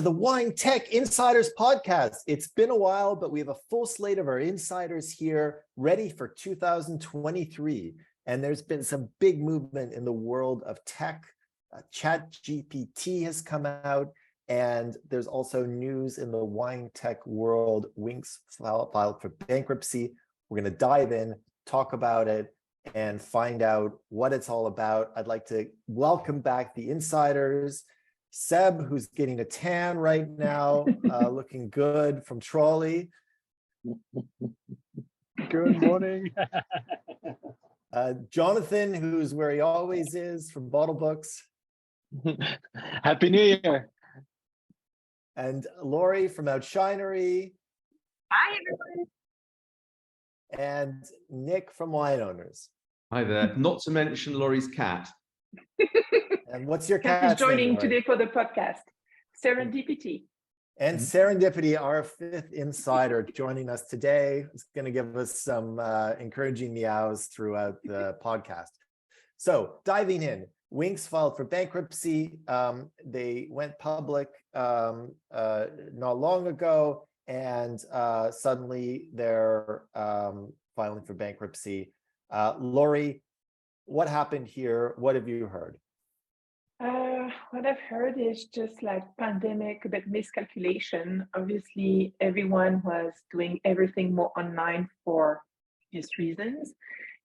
to the Wine Tech Insiders podcast. It's been a while, but we have a full slate of our insiders here ready for 2023. And there's been some big movement in the world of tech. ChatGPT has come out, and there's also news in the wine tech world. Winc's filed for bankruptcy. We're going to dive in, talk about it, and find out what it's all about. I'd like to welcome back the insiders. Seb, who's getting a tan right now, looking good, from Troly. Good morning. Jonathan, who's where he always is, from Bottlebooks. Happy New Year. And Laurie from Oushinery. Hi, everyone. And Nick from Wine Owners. Hi there. Not to mention Laurie's cat. And what's your Kat cat's is joining name, today for the podcast. Serendipity. And Serendipity, our fifth insider, joining us today. Is going to give us some encouraging meows throughout the podcast. So diving in, Winc's filed for bankruptcy. They went public not long ago, and suddenly they're filing for bankruptcy. Laurie, what happened here? What have you heard? What I've heard is just like pandemic, a bit miscalculation. Obviously, everyone was doing everything more online for these reasons.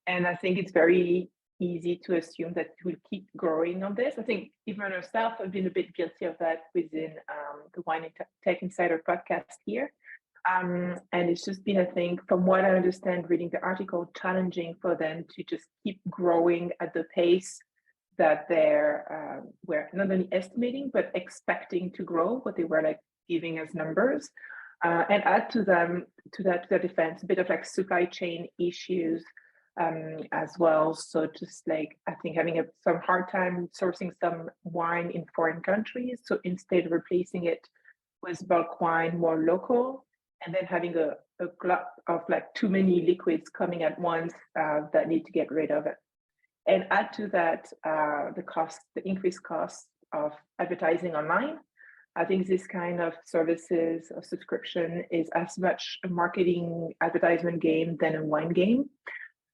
And I think it's very easy to assume that it will keep growing on this. I think even myself, I've been a bit guilty of that within the Wine and Tech Insider podcast here. And it's just been, I think, from what I understand, reading the article, challenging for them to just keep growing at the pace that they're were not only estimating, but expecting to grow, what they were like giving as numbers. And add to their defense, a bit of like supply chain issues as well. So just like, I think having some hard time sourcing some wine in foreign countries. So instead replacing it with bulk wine, more local, and then having a glut of like too many liquids coming at once that need to get rid of it. And add to that the increased cost of advertising online. I think this kind of services or subscription is as much a marketing advertisement game than a wine game.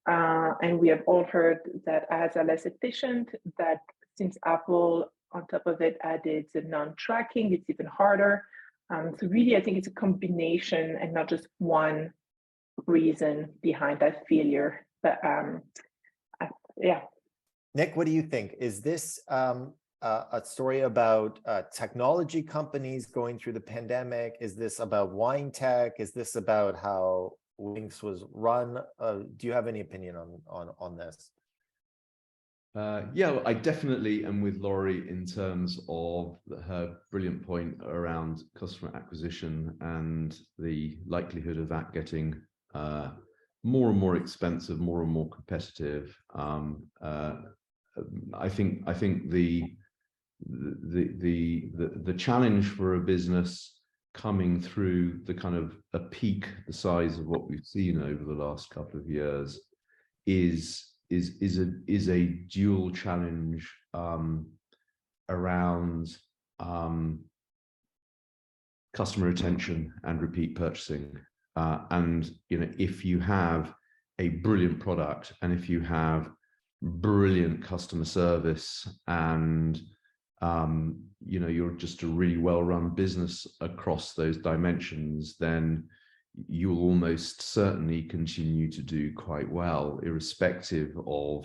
And we have all heard that ads are less efficient, that since Apple on top of it added the non-tracking, it's even harder. So really, I think it's a combination and not just one reason behind that failure. But yeah. Nick, what do you think? Is this a story about technology companies going through the pandemic? Is this about wine tech? Is this about how Winc's was run? Do you have any opinion on this? Yeah, I definitely am with Laurie in terms of her brilliant point around customer acquisition and the likelihood of that getting more and more expensive, more and more competitive. I think the challenge for a business coming through the kind of a peak the size of what we've seen over the last couple of years is a dual challenge around customer retention and repeat purchasing. And if you have a brilliant product, and if you have brilliant customer service, and you're just a really well-run business across those dimensions, then you'll almost certainly continue to do quite well, irrespective of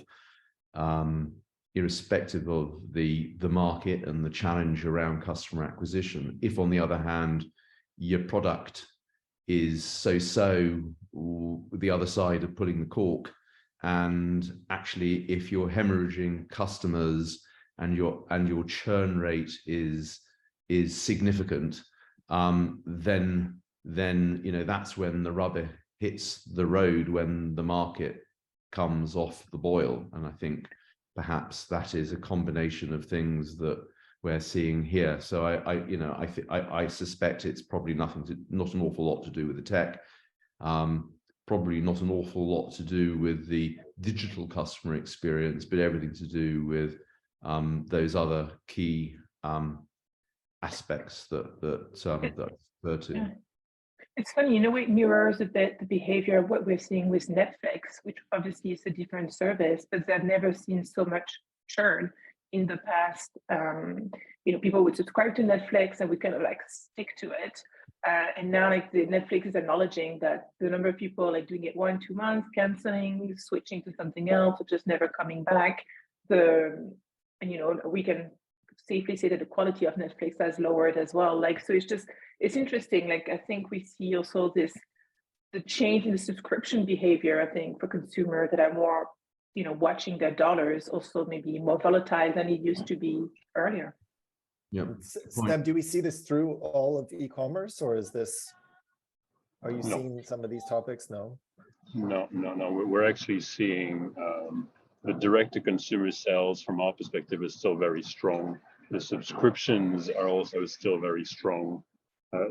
the market and the challenge around customer acquisition. If, on the other hand, your product is so the other side of putting the cork, and actually if you're hemorrhaging customers and your churn rate is significant, then that's when the rubber hits the road, when the market comes off the boil. And I think perhaps that is a combination of things that we're seeing here. So I suspect it's probably not an awful lot to do with the tech, probably not an awful lot to do with the digital customer experience, but everything to do with those other key aspects that refer to. Yeah. It's funny, it mirrors a bit the behavior of what we're seeing with Netflix, which obviously is a different service, but they've never seen so much churn in the past. People would subscribe to Netflix and we kind of like stick to it. And now like the Netflix is acknowledging that the number of people like doing it 1-2 months, canceling, switching to something else, or just never coming back. We can safely say that the quality of Netflix has lowered as well. So it's interesting. I think we see also the change in the subscription behavior, I think, for consumers that are more, watching their dollars, also maybe more volatile than it used to be earlier. Yeah. Seb, do we see this through all of e-commerce, or are you seeing some of these topics? No. We're actually seeing the direct-to-consumer sales from our perspective is still very strong. The subscriptions are also still very strong.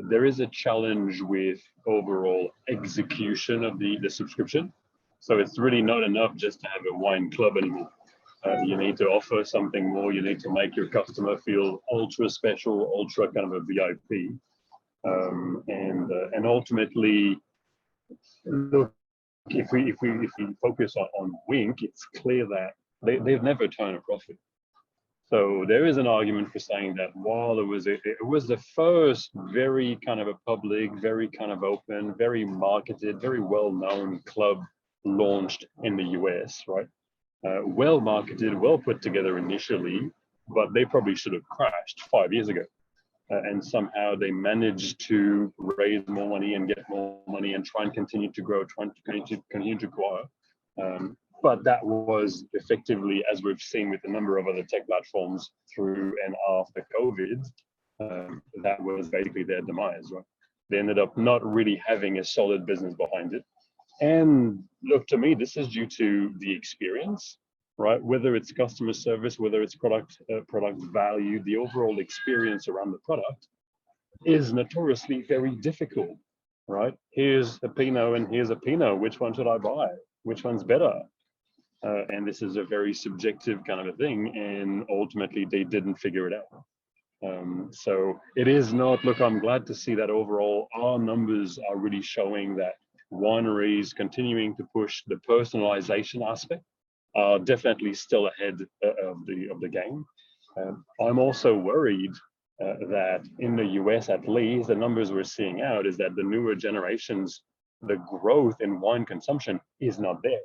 There is a challenge with overall execution of the subscription. So it's really not enough just to have a wine club anymore. You need to offer something more. You need to make your customer feel ultra special, ultra kind of a VIP. And ultimately, look, if we focus on Winc, it's clear that they've never turned a profit. So there is an argument for saying that while it was the first very kind of a public, very kind of open, very marketed, very well-known club launched in the US, right? Well marketed, well put together initially, but they probably should have crashed 5 years ago. And somehow they managed to raise more money and get more money and try and continue to grow, trying to continue to acquire. But that was effectively, as we've seen with a number of other tech platforms through and after COVID, that was basically their demise, right? They ended up not really having a solid business behind it. And look, to me, this is due to the experience, right? Whether it's customer service, whether it's product value, the overall experience around the product is notoriously very difficult, right? Here's a Pinot and here's a Pinot. Which one should I buy? Which one's better? And this is a very subjective kind of a thing. And ultimately, they didn't figure it out. So it is not, look, I'm glad to see that overall our numbers are really showing that wineries continuing to push the personalization aspect are definitely still ahead of the game. I'm also worried that in the US, at least, the numbers we're seeing out is that the newer generations, the growth in wine consumption is not there,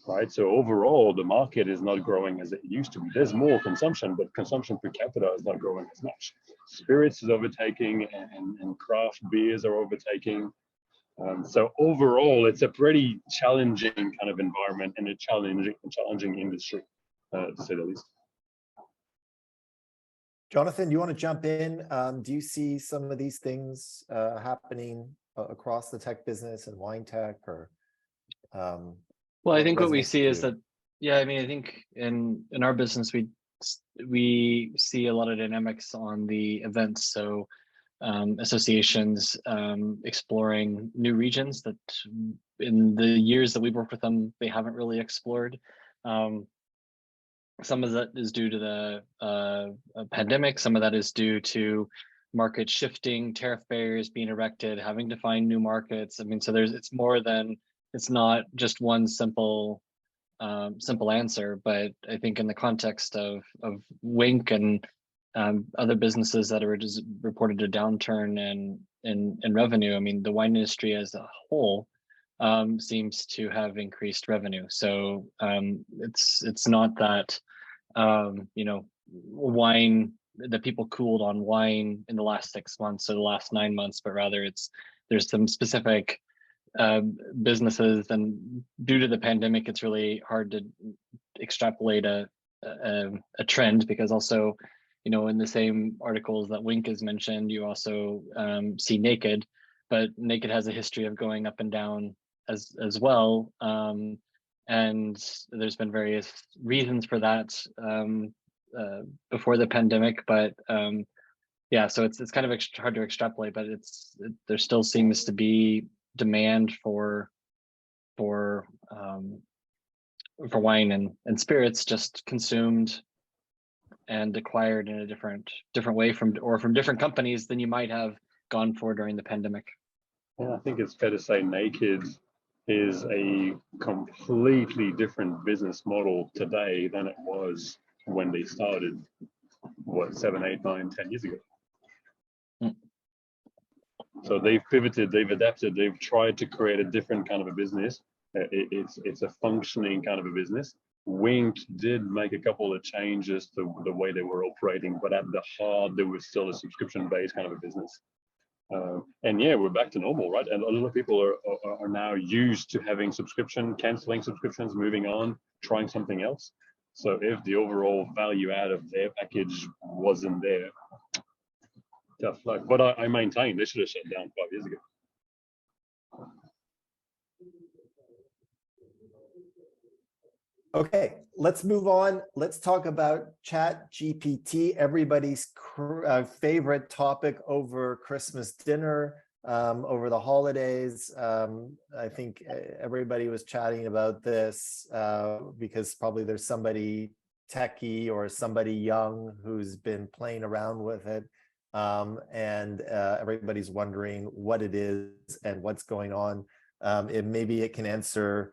right? So overall, the market is not growing as it used to be. There's more consumption, but consumption per capita is not growing as much. Spirits is overtaking and craft beers are overtaking. So overall, it's a pretty challenging kind of environment and a challenging industry, to say the least. Jonathan, do you want to jump in? Do you see some of these things happening across the tech business and wine tech, or? Well, I think what we see is that, I think in our business, we see a lot of dynamics on the events. So associations exploring new regions that in the years that we've worked with them, they haven't really explored. Some of that is due to the pandemic. Some of that is due to market shifting, tariff barriers being erected, having to find new markets. I mean, so it's not just one simple answer, but I think in the context of Winc and other businesses that are just reported a downturn in revenue, I mean, the wine industry as a whole seems to have increased revenue. So it's not that wine, that people cooled on wine in the last 6 months or the last 9 months, but rather there's some specific businesses, and due to the pandemic, it's really hard to extrapolate a trend, because also, in the same articles that Winc has mentioned, you also see Naked, but Naked has a history of going up and down as well. And there's been various reasons for that before the pandemic, but so it's kind of hard to extrapolate, but there still seems to be demand for wine and spirits, just consumed and acquired in a different way from different companies than you might have gone for during the pandemic. Yeah, I think it's fair to say Naked is a completely different business model today than it was when they started, what, 7, 8, 9, 10 years ago. So they've pivoted, they've adapted, they've tried to create a different kind of a business. It's a functioning kind of a business. Winc did make a couple of changes to the way they were operating, but at the heart, there was still a subscription-based kind of a business. And yeah, we're back to normal, right? And a lot of people are now used to having subscription, canceling subscriptions, moving on, trying something else. So if the overall value add of their package wasn't there, tough luck. But I maintain they should have shut down 5 years ago. Okay, let's move on. Let's talk about Chat GPT, everybody's favorite topic over Christmas dinner, over the holidays. I think everybody was chatting about this because probably there's somebody techie or somebody young who's been playing around with it. And everybody's wondering what it is and what's going on. Maybe it can answer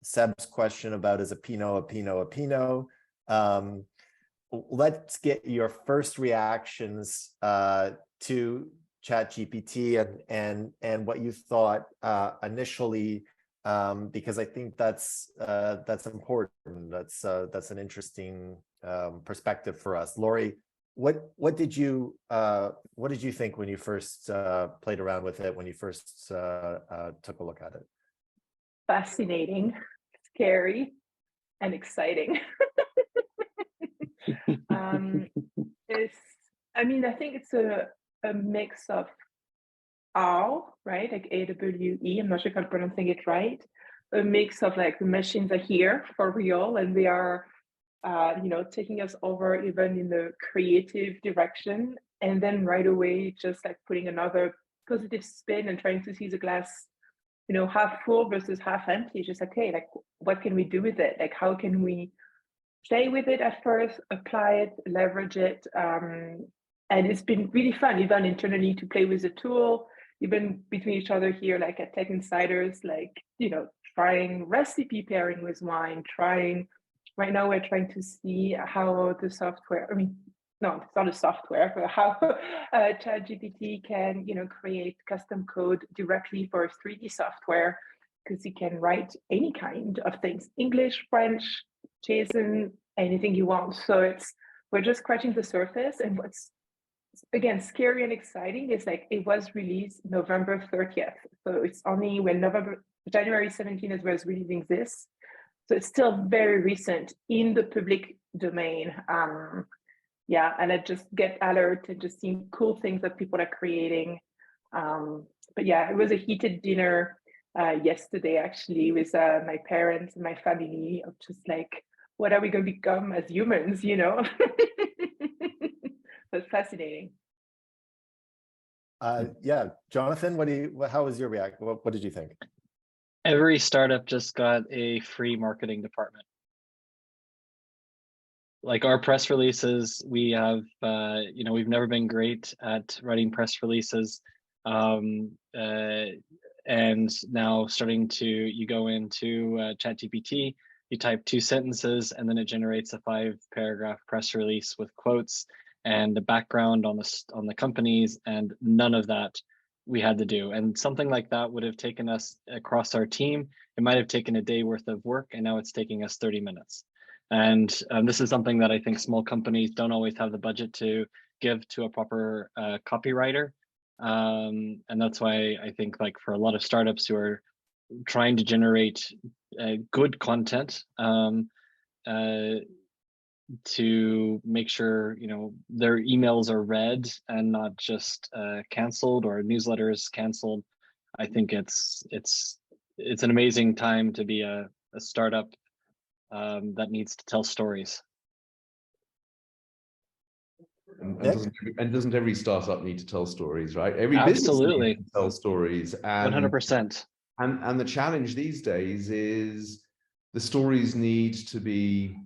Seb's question about is a Pinot a Pinot a Pinot. Let's get your first reactions to ChatGPT and what you thought initially, because I think that's important. That's an interesting perspective for us. Laurie, what did you think when you first played around with it, when you first took a look at it? Fascinating, scary, and exciting. I think it's a mix of awe, right? Like AWE, I'm not sure if I'm pronouncing it right. A mix of like the machines are here for real and they are taking us over even in the creative direction. And then right away, just like putting another positive spin and trying to see the glass half full versus half empty. Just like, hey, like, what can we do with it? Like, how can we play with it at first, apply it, leverage it? And it's been really fun, even internally, to play with the tool, even between each other here, like at Tech Insiders, like, trying recipe pairing with wine, right now we're trying to see how the software, no, it's not a software, but how ChatGPT can, create custom code directly for 3D software, because you can write any kind of things, English, French, JSON, anything you want. So we're just scratching the surface. And what's, again, scary and exciting is like, it was released November 30th. So it's only when January 17th is where it's releasing this. So it's still very recent in the public domain. And I just get alerts and just seeing cool things that people are creating. But yeah, it was a heated dinner yesterday, actually, with my parents and my family, of just like, what are we going to become as humans, So it's fascinating. Yeah, Jonathan, how was your reaction? What did you think? Every startup just got a free marketing department. Like our press releases, we have, we've never been great at writing press releases. And now you go into ChatGPT, you type 2 sentences, and then it generates a 5-paragraph press release with quotes and the background on the companies, and none of that we had to do. And something like that would have taken us across our team. It might have taken a day worth of work, and now it's taking us 30 minutes. And this is something that I think small companies don't always have the budget to give to a proper copywriter. And that's why I think, like, for a lot of startups who are trying to generate good content, to make sure their emails are read and not just canceled, or newsletters canceled. I think it's an amazing time to be a startup that needs to tell stories. And doesn't every startup need to tell stories, right? Every Absolutely. business needs to tell stories. 100%. And the challenge these days is the stories need to be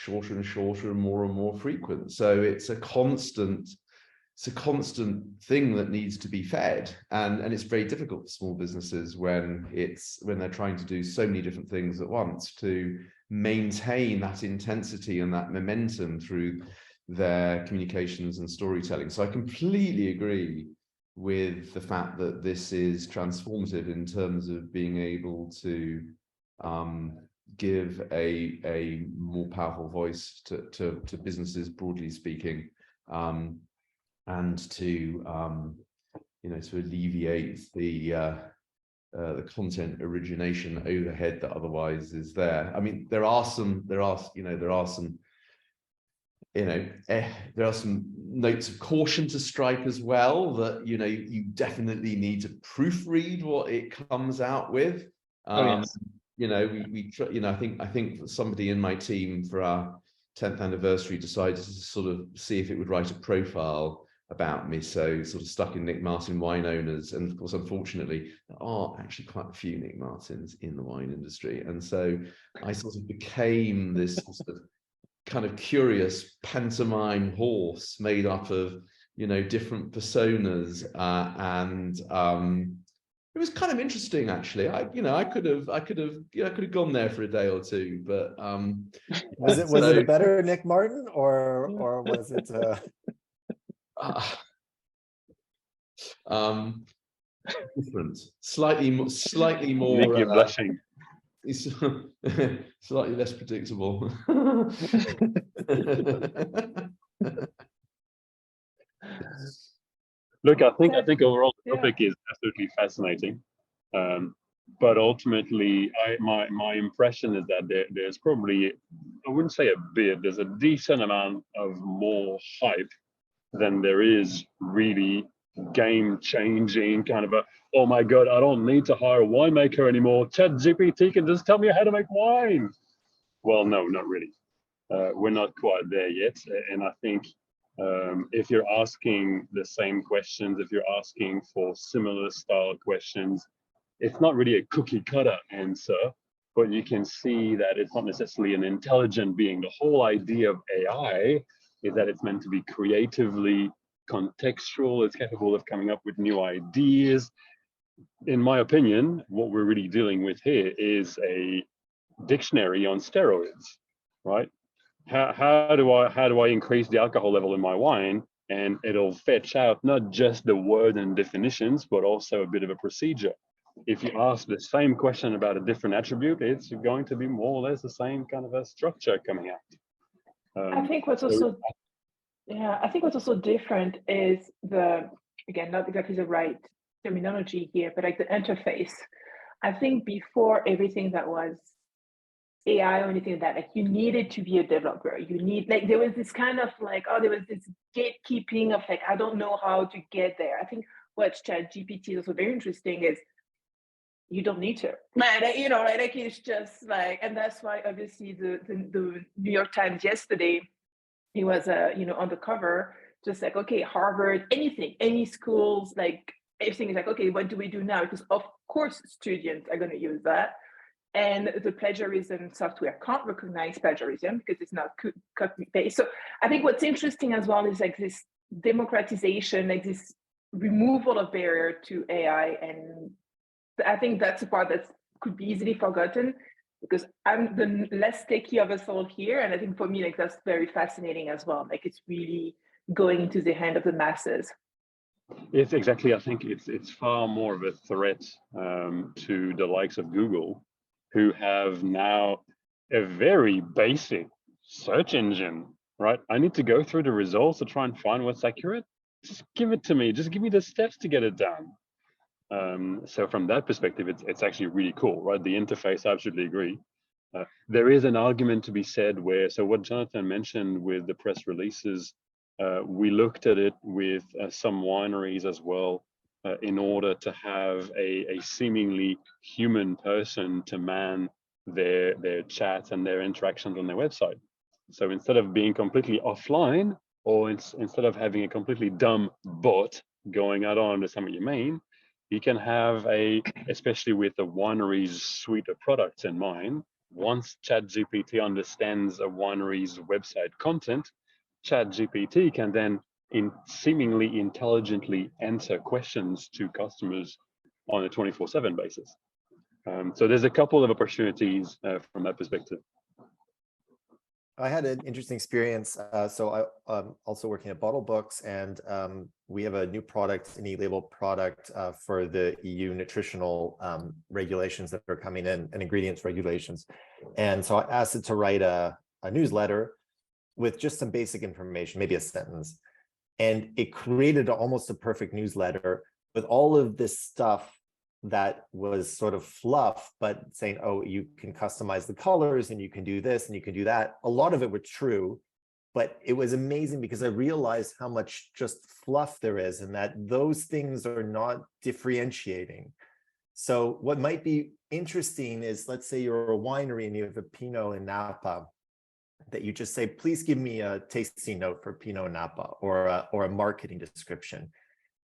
shorter and shorter and more frequent. So it's a constant thing that needs to be fed, and it's very difficult for small businesses when they're trying to do so many different things at once to maintain that intensity and that momentum through their communications and storytelling. So I completely agree with the fact that this is transformative in terms of being able to give a more powerful voice to businesses, broadly speaking, and to to alleviate the content origination overhead that otherwise is there. I mean, there are some notes of caution to strike as well, that you definitely need to proofread what it comes out with. Oh, yes. I think somebody in my team for our 10th anniversary decided to sort of see if it would write a profile about me, so sort of stuck in Nick Martin wine owners, and of course unfortunately there are actually quite a few Nick Martins in the wine industry, and so I sort of became this sort of kind of curious pantomime horse made up of different personas, and it was kind of interesting actually. I could have gone there for a day or two, but was it a better Nick Martin, or was it different, slightly more Nick, you're blushing. Slightly less predictable. Look, I think overall the topic is absolutely fascinating, but ultimately, my impression is that there's probably, I wouldn't say there's a decent amount of more hype than there is really game-changing kind of oh my God, I don't need to hire a winemaker anymore. ChatGPT can just tell me how to make wine. Well, no, not really. We're not quite there yet. And I think if you're asking the same questions, if you're asking for similar style questions, it's not really a cookie cutter answer, but you can see that it's not necessarily an intelligent being. The whole idea of AI is that it's meant to be creatively contextual. It's capable of coming up with new ideas. In my opinion, what we're really dealing with here is a dictionary on steroids, right? How do I increase the alcohol level in my wine, and it'll fetch out not just the word and definitions, but also a bit of a procedure. If you ask the same question about a different attribute, it's going to be more or less the same kind of a structure coming out. I think what's also different is again, not exactly the right terminology here, but like the interface. I think before everything that was AI or anything like that, like you needed to be a developer. There was this kind of like, there was this gatekeeping of like, I don't know how to get there. I think what ChatGPT is also very interesting is you don't need to, it's just like, and that's why obviously the New York Times yesterday, he was on the cover, just like, okay, Harvard, anything, any schools, like everything is like, okay, what do we do now? Because of course students are going to use that, and the plagiarism software can't recognize plagiarism because it's not copy paste. So I think what's interesting as well is like this democratization, like this removal of barrier to AI, and I think that's a part that could be easily forgotten, because I'm the less techie of us all here, and I think for me, like that's very fascinating as well. Like it's really going into the hand of the masses. It's exactly. I think it's far more of a threat to the likes of Google, who have now a very basic search engine. Right? I need to go through the results to try and find what's accurate. Just give it to me. Just give me the steps to get it done. So from that perspective, it's actually really cool, right? The interface, I absolutely agree. There is an argument to be said so what Jonathan mentioned with the press releases, we looked at it with some wineries as well, in order to have a seemingly human person to man their chats and their interactions on their website. So instead of being completely offline, or instead of having a completely dumb bot going out on something you mean, you can have especially with the winery's suite of products in mind, once ChatGPT understands a winery's website content, ChatGPT can then seemingly intelligently answer questions to customers on a 24/7 basis. So there's a couple of opportunities from that perspective. I had an interesting experience. So I'm also working at Bottlebooks, and we have a new product, an e-label product for the EU nutritional regulations that are coming in, and ingredients regulations. And so I asked it to write a newsletter with just some basic information, maybe a sentence. And it created almost a perfect newsletter with all of this stuff that was sort of fluff, but saying, oh, you can customize the colors and you can do this and you can do that. A lot of it was true, but it was amazing because I realized how much just fluff there is and that those things are not differentiating. So what might be interesting is, let's say you're a winery and you have a Pinot in Napa, that you just say, please give me a tasting note for Pinot Napa, or a marketing description.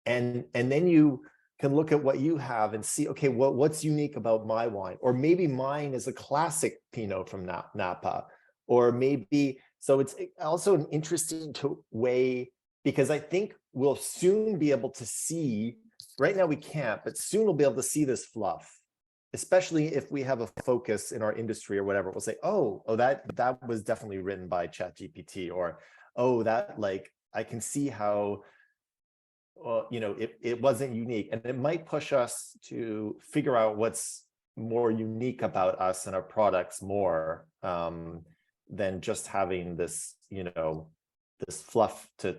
And then you can look at what you have and see, okay, what's unique about my wine? Or maybe mine is a classic Pinot from Napa, or maybe, so it's also an interesting way, because I think we'll soon be able to see, right now we can't, but soon we'll be able to see this fluff, especially if we have a focus in our industry or whatever. We'll say, oh, that was definitely written by ChatGPT, or, oh, that, like, I can see how, you know, it wasn't unique. And it might push us to figure out what's more unique about us and our products more than just having this, you know, this fluff to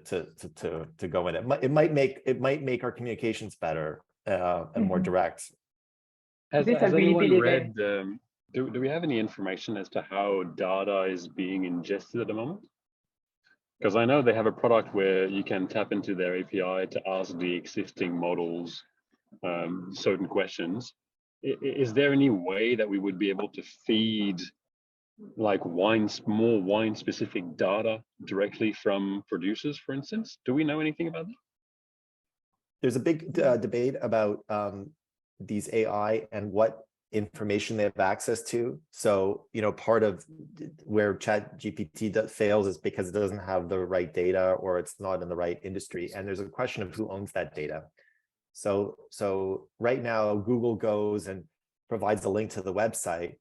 go in. It might make our communications better and more direct. Has anyone read, do we have any information as to how data is being ingested at the moment? Because I know they have a product where you can tap into their API to ask the existing models certain questions. Is there any way that we would be able to feed like more wine-specific data directly from producers, for instance? Do we know anything about that? There's a big debate about these AI and what information they have access to. So, you know, part of where ChatGPT fails is because it doesn't have the right data, or it's not in the right industry. And there's a question of who owns that data. So right now, Google goes and provides a link to the website,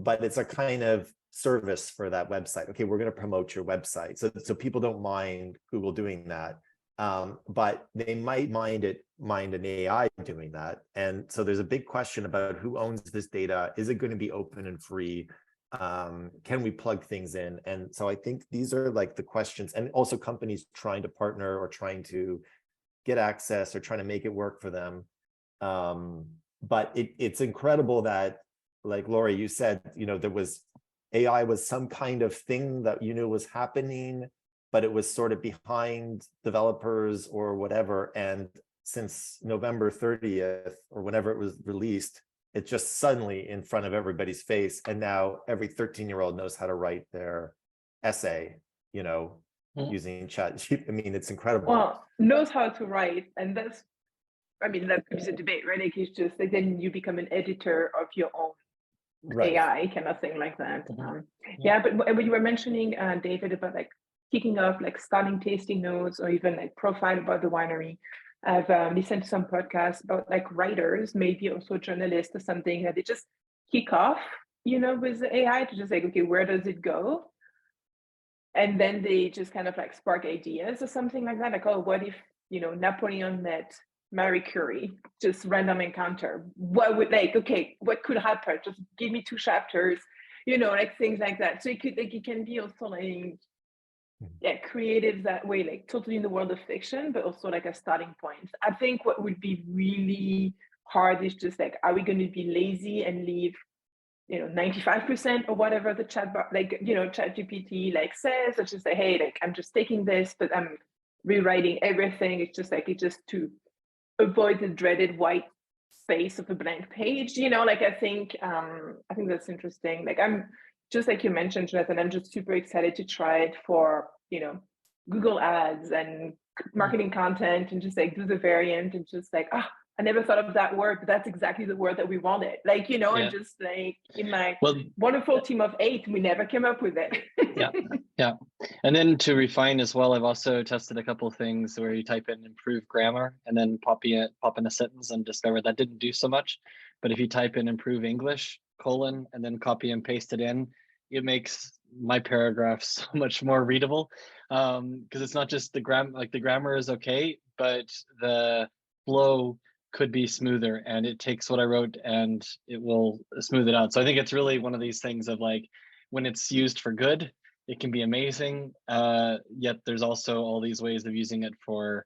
but it's a kind of service for that website. Okay, we're going to promote your website. So people don't mind Google doing that. But they might mind an AI doing that. And so there's a big question about who owns this data. Is it going to be open and free? Can we plug things in? And so I think these are like the questions, and also companies trying to partner or trying to get access or trying to make it work for them. But it's incredible that, like Laurie, you said, you know, AI was some kind of thing that you knew was happening, but it was sort of behind developers or whatever. And since November 30th or whenever it was released, it's just suddenly in front of everybody's face. And now every 13-year-old knows how to write their essay, you know, using chat. I mean, it's incredible. Well, knows how to write. And that's, I mean, that is a debate, right? Like, it's just like, then you become an editor of your own AI kind of thing like that. Yeah, but when you were mentioning, David, about like kicking off, like starting tasting notes or even like profile about the winery, I've listened to some podcasts about like writers, maybe also journalists or something, that they just kick off, you know, with the AI to just like, okay, where does it go? And then they just kind of like spark ideas or something like that. Like, oh, what if, you know, Napoleon met Marie Curie, just random encounter? What would, like, okay, what could happen? Just give me 2 chapters, you know, like things like that. So it could, like, it can be also like, yeah, creative that way, like totally in the world of fiction, but also like a starting point. I think what would be really hard is just like, are we going to be lazy and leave, you know, 95% or whatever the chatbot, like, you know, ChatGPT like says, or just say, hey, like, I'm just taking this, but I'm rewriting everything. It's just like, it's just to avoid the dreaded white space of a blank page, you know, like, I think that's interesting. Like, I'm just like you mentioned, Jonathan, I'm just super excited to try it for, you know, Google ads and marketing content, and just like do the variant and just like, I never thought of that word, but that's exactly the word that we wanted. Like, you know, and just like in my wonderful team of 8, we never came up with it. Yeah. And then to refine as well, I've also tested a couple of things where you type in improve grammar and then pop in a sentence and discover that didn't do so much. But if you type in improve English, and then copy and paste it in, it makes my paragraph so much more readable. Because it's not just the grammar is okay, but the flow could be smoother, and it takes what I wrote and it will smooth it out. So I think it's really one of these things of like, when it's used for good, it can be amazing. Yet there's also all these ways of using it for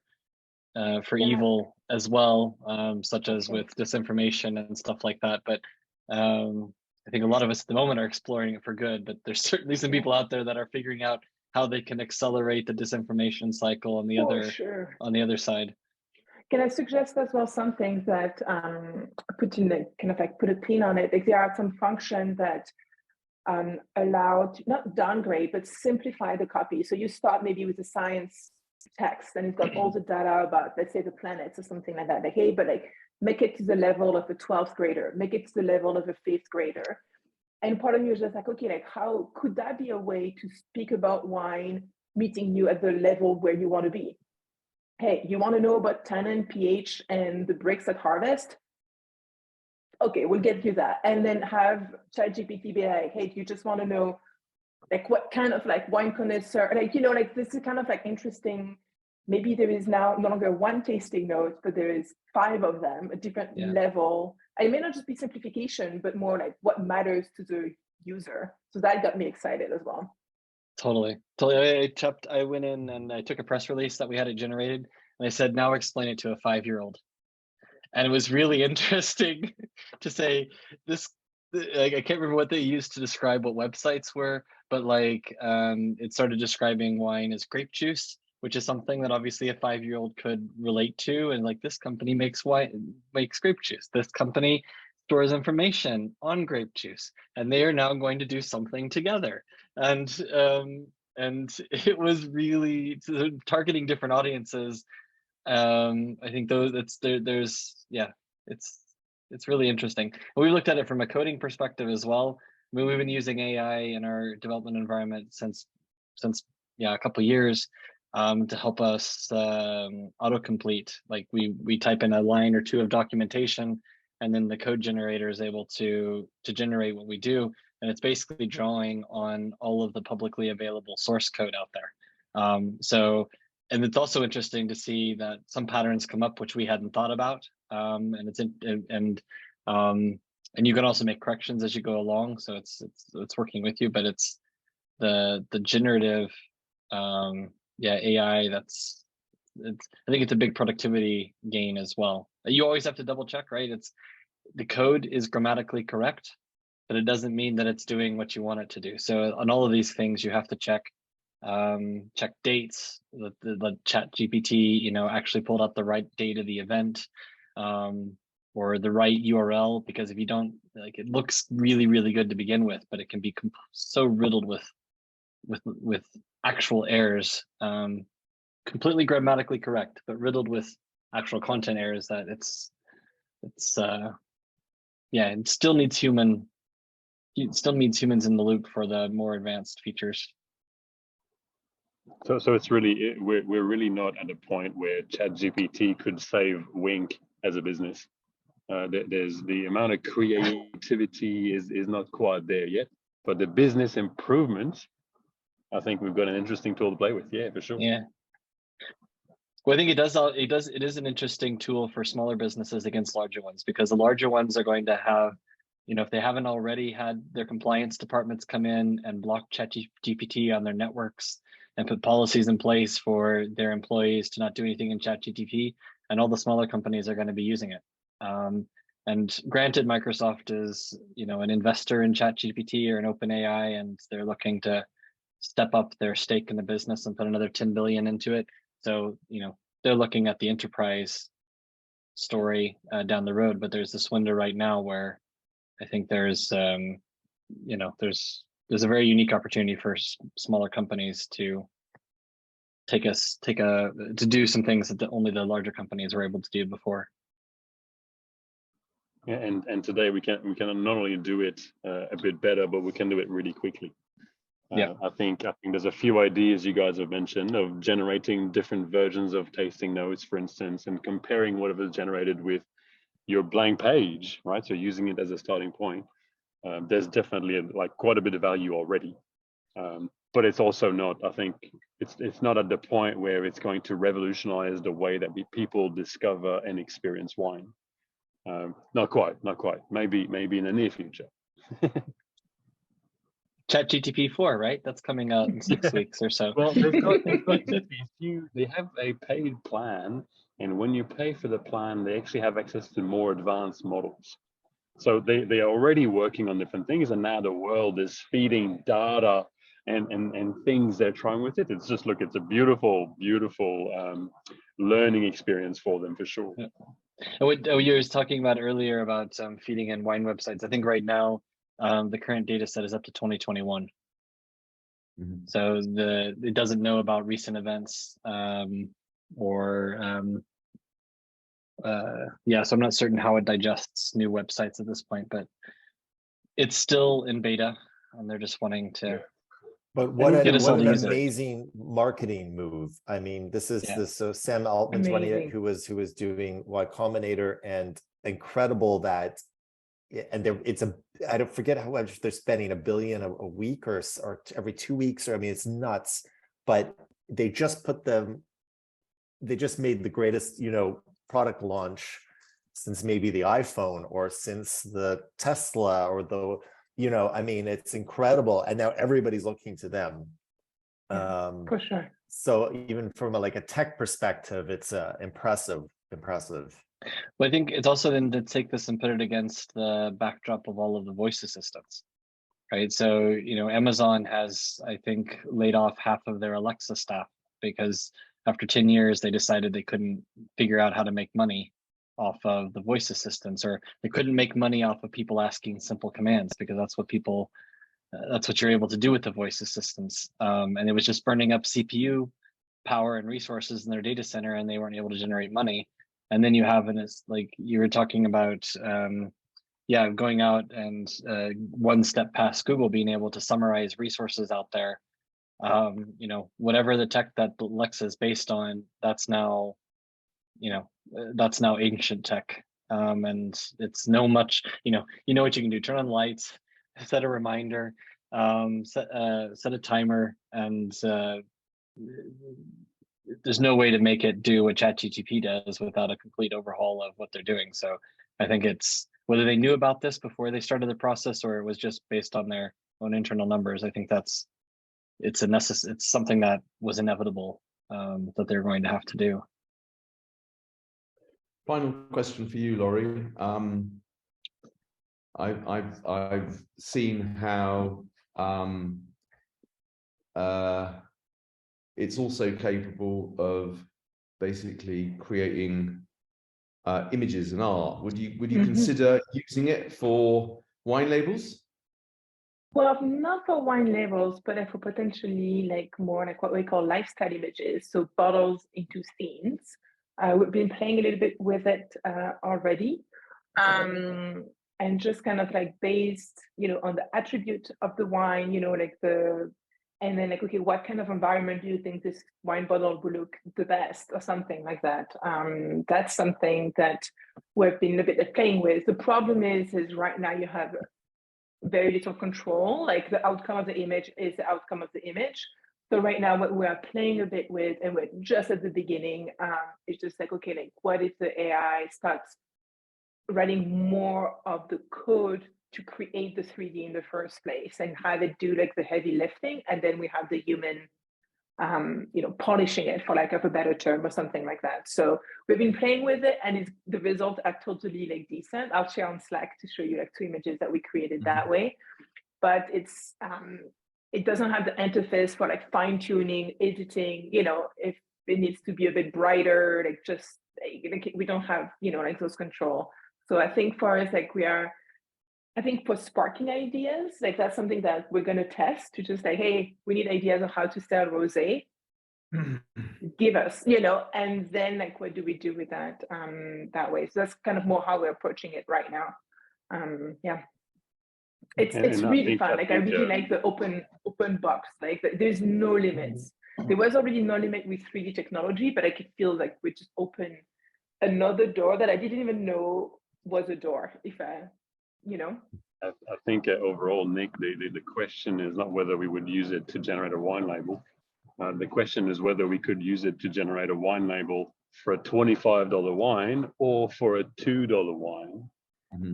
evil as well, such as with disinformation and stuff like that. But I think a lot of us at the moment are exploring it for good, but there's certainly some people out there that are figuring out how they can accelerate the disinformation cycle on the other side. Can I suggest as well something that put a pin on it? Like there are some functions that allow to not downgrade but simplify the copy. So you start maybe with a science text and it's got all the data about, let's say, the planets or something like that. Like, hey, but like make it to the level of a 12th grader, make it to the level of a 5th grader. And part of you is just like, okay, like how could that be a way to speak about wine meeting you at the level where you want to be? Hey, you want to know about tannin, pH, and the bricks at harvest? Okay, we'll get you that. And then have ChatGPT be like, hey, do you just want to know like what kind of like wine connoisseur, like, you know, like this is kind of like interesting. Maybe there is now no longer one tasting note, but there is 5 of them, a different level. And it may not just be simplification, but more like what matters to the user. So that got me excited as well. Totally. I went in and I took a press release that we had it generated, and I said, now explain it to a 5-year-old. And it was really interesting to say this. Like, I can't remember what they used to describe what websites were, but like it started describing wine as grape juice, which is something that obviously a 5-year-old could relate to. And like, this company makes grape juice. This company stores information on grape juice, and they are now going to do something together. And it was really targeting different audiences. I think it's really interesting. And we looked at it from a coding perspective as well. I mean, we've been using AI in our development environment since a couple of years to help us autocomplete. Like we type in a line or 2 of documentation, and then the code generator is able to generate what we do. And it's basically drawing on all of the publicly available source code out there. And it's also interesting to see that some patterns come up which we hadn't thought about, and you can also make corrections as you go along. So it's working with you, but it's the generative AI. I think it's a big productivity gain as well. You always have to double check, right? The code is grammatically correct, but it doesn't mean that it's doing what you want it to do. So on all of these things, you have to check dates. The chat GPT, actually pulled out the right date of the event, or the right URL, because if you don't, like, it looks really, really good to begin with, but it can be so riddled with actual errors, completely grammatically correct, but riddled with actual content errors that it still needs humans in the loop for the more advanced features. So it's really, we're really not at a point where ChatGPT could save Winc as a business. There's the amount of creativity is not quite there yet, but the business improvements, I think we've got an interesting tool to play with. Yeah, for sure. Yeah. Well, I think it is an interesting tool for smaller businesses against larger ones, because the larger ones are going to have, if they haven't already had their compliance departments come in and block ChatGPT on their networks and put policies in place for their employees to not do anything in ChatGPT, and all the smaller companies are going to be using it. And granted, Microsoft is, an investor in ChatGPT or an OpenAI, and they're looking to step up their stake in the business and put another 10 billion into it. So, they're looking at the enterprise story down the road, but there's this window right now where I think there's a very unique opportunity for smaller companies to do some things that only the larger companies were able to do before. And today we can not only do it a bit better, but we can do it really quickly. Yeah. I think there's a few ideas you guys have mentioned of generating different versions of tasting notes, for instance, and comparing whatever is generated with your blank page, right? So using it as a starting point. There's definitely like quite a bit of value already, but it's also not. I think it's not at the point where it's going to revolutionize the way that people discover and experience wine. Not quite. Maybe in the near future. ChatGPT 4, right? That's coming out in 6 weeks or so. Well, they've got they have a paid plan, and when you pay for the plan, they actually have access to more advanced models. So they are already working on different things, and now the world is feeding data and things they're trying with it. It's just, look, it's a beautiful learning experience for them, for sure. Yeah. And what you were talking about earlier about feeding in wine websites, I think right now the current data set is up to 2021. Mm-hmm. So it doesn't know about recent events so I'm not certain how it digests new websites at this point, but it's still in beta and they're just wanting to. But what an amazing marketing move. I mean, so Sam Altman's running it, who was doing Y Combinator, and incredible that, and I don't forget how much they're spending, $1 billion a week or every 2 weeks, or I mean, it's nuts. But they just made the greatest, product launch since maybe the iPhone or since the Tesla or I mean, it's incredible. And now everybody's looking to them. For sure. So even from a tech perspective, it's impressive. Well, I think it's also then to take this and put it against the backdrop of all of the voice assistants, right? So, Amazon has, I think, laid off half of their Alexa staff because after 10 years, they decided they couldn't figure out how to make money off of the voice assistants, or they couldn't make money off of people asking simple commands, because that's what you're able to do with the voice assistants. And it was just burning up CPU power and resources in their data center, and they weren't able to generate money. And then you have, and it's like you were talking about, going out and one step past Google being able to summarize resources out there. Whatever the tech that Alexa is based on, that's now ancient tech. And it's what you can do: turn on the lights, set a reminder, set a timer, and there's no way to make it do what ChatGPT does without a complete overhaul of what they're doing. So I think it's whether they knew about this before they started the process or it was just based on their own internal numbers. I think it's something that was inevitable that they're going to have to do. Final question for you, Laurie. I've seen how it's also capable of basically creating images and art. Would you consider using it for wine labels? Well, not for wine labels, but for potentially more like what we call lifestyle images. So bottles into scenes. We've been playing a little bit with it already. And just kind of based, on the attribute of the wine, and then okay, what kind of environment do you think this wine bottle will look the best, or something like that. That's something that we've been a bit playing with. The problem is right now you have very little control. The outcome of the image is the outcome of the image. So right now what we are playing a bit with, and we're just at the beginning, is just okay, what if the AI starts writing more of the code to create the 3D in the first place and have it do the heavy lifting, and then we have the human polishing it, for lack of a better term, or something like that. So we've been playing with it, and the results are totally decent. I'll share on Slack to show you 2 images that we created that way. But it's it doesn't have the interface for fine tuning, editing. If it needs to be a bit brighter, we don't have those control. So I think for us, I think for sparking ideas, that's something that we're going to test, to just hey, we need ideas of how to sell rosé. give us, you know, and then like, what do we do with that that way? So that's kind of more how we're approaching it right now. Yeah. It's really fun. Like I really like the open box. Like there's no limits. There was already no limit with 3D technology, but I could feel like we just open another door that I didn't even know was a door. If I, you know. I think overall, Nick, the question is not whether we would use it to generate a wine label. The question is whether we could use it to generate a wine label for a $25 wine or for a $2 wine.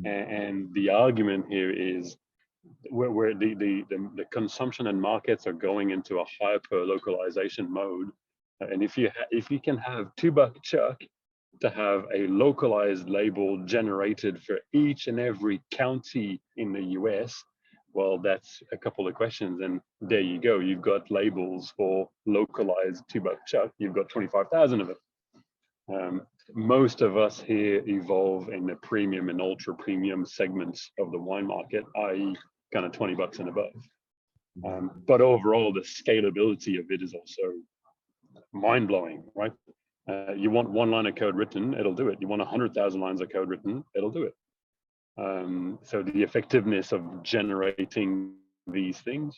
And the argument here is where the consumption and markets are going into a hyper localization mode. And if you can have $2 chuck to have a localized label generated for each and every county in the US, well, that's a couple of questions, and there you go. You've got labels for localized $2 chuck. You've got 25,000 of it. Most of us here evolve in the premium and ultra premium segments of the wine market, i.e., kind of $20 and above. But overall, the scalability of it is also mind blowing, right? You want one line of code written, it'll do it. You want 100,000 lines of code written, it'll do it. So the effectiveness of generating these things,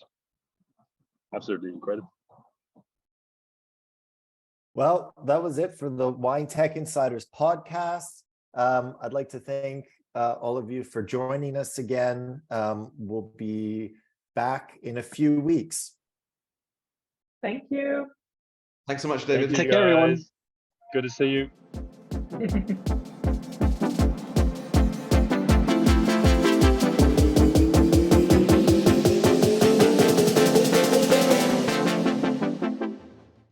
absolutely incredible. Well, that was it for the Wine Tech Insiders podcast. I'd like to thank all of you for joining us again. We'll be back in a few weeks. Thank you. Thanks so much, David. Take care, everyone. Good to see you.